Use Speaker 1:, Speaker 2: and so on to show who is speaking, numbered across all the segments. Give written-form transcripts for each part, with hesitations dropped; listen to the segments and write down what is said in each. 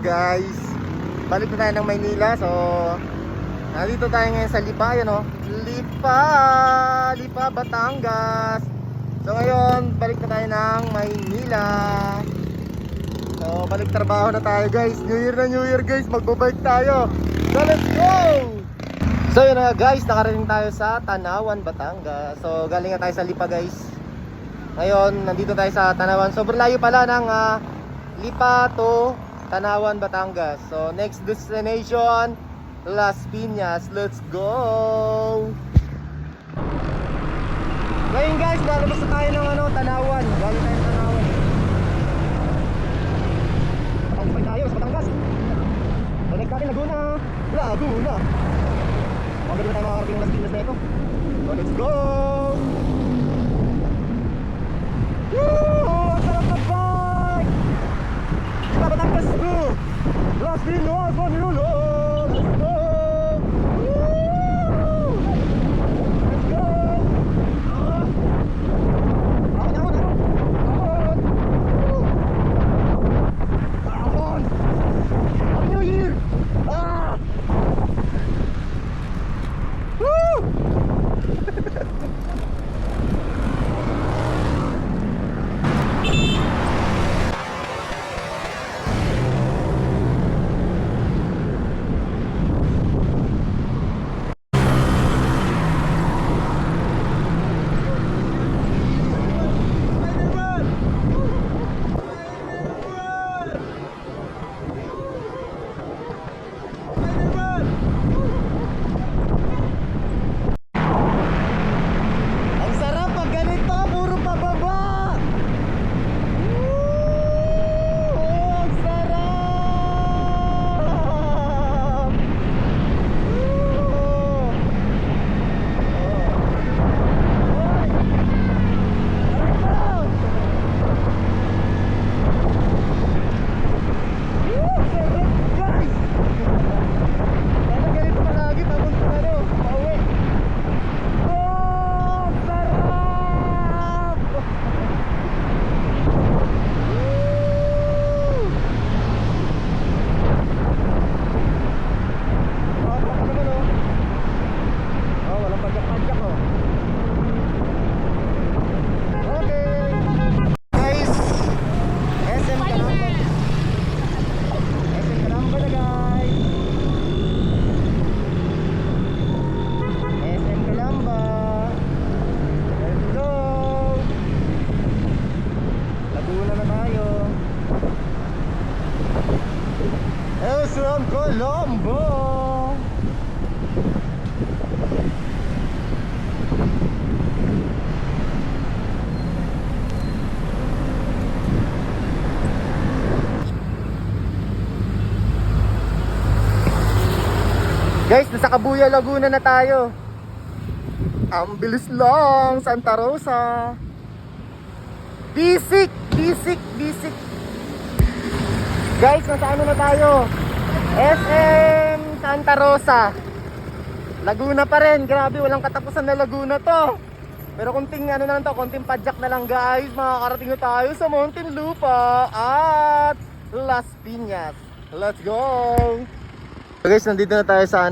Speaker 1: guys. Balik na tayo ng Maynila. So nandito tayo ngayon sa Lipa, yan o. Lipa, Batangas. So ngayon, balik na tayo ng Maynila. So balik trabaho na tayo guys. New Year guys, magbabike tayo. So let's go! So yun na guys, nakarating tayo sa Tanawan, Batangas. So galing na tayo sa Lipa guys. Ngayon, nandito tayo sa Tanawan. Sobrang layo pala ng Lipa to Tanawan, Batangas. So next destination, Las Piñas. Let's go! Ngayon guys, lalabas na tayo ng Tanawan. Galing tayo sa Tanawan. Pag tayo sa Batangas. Balik natin Laguna. Magaling na tayo makakarating ng Las Piñas na ito. So let's go! Woo! Ang sarap na bike! Kita Batangas to Las Piñas, Manila! Let's go! Woo! Let's go! Ahon! Happy New Year! Woo! Ang sarap pag ganito, puro pababa. Ang sarap. Guys, sana ganito palagi papunta pauwi. Oh, sarap! Ano naman oh? Oh, walang pagyak-pagyak oh. Okay. Guys, SM Calamba. SM Calamba na guys. SM Calamba. Let's go! Laguna na tayo. SM Calamba! Guys, nasa Kabuya, Laguna na tayo. Ang bilis lang, Santa Rosa. Bisik. Guys, nasa ano na tayo? SM Santa Rosa. Laguna pa rin, grabe, walang katapusan na Laguna to. Pero konting ano na lang to, konting padjak na lang guys. Makakarating na tayo sa Muntinlupa at Las Piñas. Let's go! So guys, nandito na tayo sa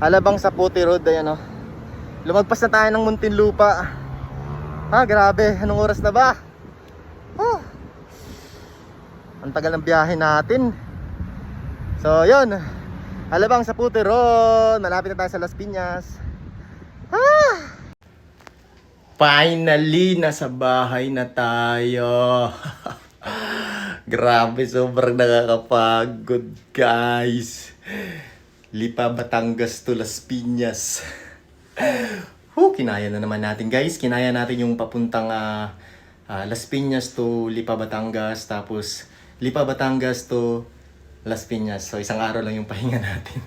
Speaker 1: Alabang sa Puti Road, ayan lumagpas na tayo ng Muntinlupa. Grabe, anong oras na ba? Ang tagal ng biyahe natin. So yun, Alabang sa Puti Road, malapit na tayo sa Las Piñas. Finally, nasa bahay na tayo. Grabe, sobrang nakakapagod guys. Lipa, Batangas to Las Piñas. Kinaya na naman natin guys. Kinaya natin yung papuntang Las Piñas to Lipa, Batangas. Tapos Lipa, Batangas to Las Piñas. So isang araw lang yung pahinga natin.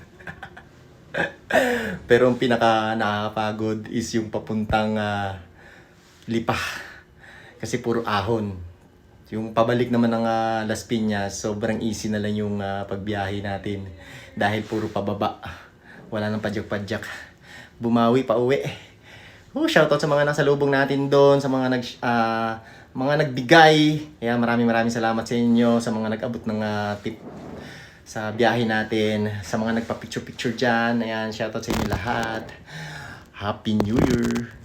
Speaker 1: Pero ang pinaka nakakapagod is yung papuntang Lipa. Kasi puro ahon. Yung pabalik naman ng Las Piñas, sobrang easy na lang yung pagbiyahe natin. Dahil puro pababa. Wala nang padyak-padyak. Bumawi pa uwi. Shoutout sa mga nasa lubong natin doon, sa mga mga nagbigay. Kaya maraming salamat sa inyo, sa mga nag-abot ng tip
Speaker 2: sa biyahe natin. Sa mga nagpa-picture-picture dyan, ayan, shoutout sa inyo lahat. Happy New Year!